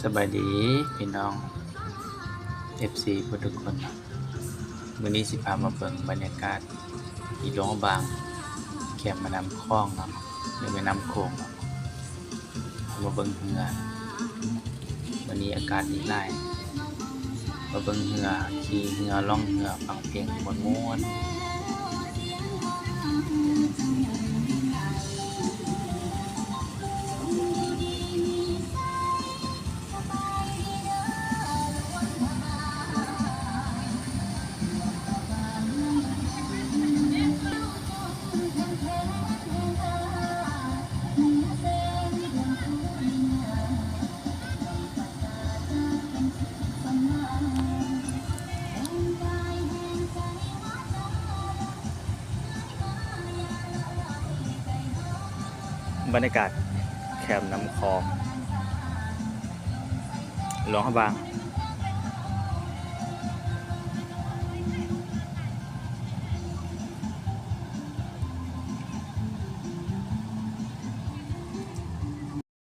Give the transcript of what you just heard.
สบายดีพี่น้อง FC ทุกคนมื้อนี้สิพามาเบิ่งบรรยากาศที่หลวงพระบางแคมแม่น้ำคลองเนาะหรือแม่น้ำโขงเนาะมาเบิ่งเรือวันนี้อากาศดีหลายมาเบิ่งเรือขี่เรือล่องเรือฟังเพลงม่วนๆบรรยากาศแคมป์น้ำคลองหลวงพระบาง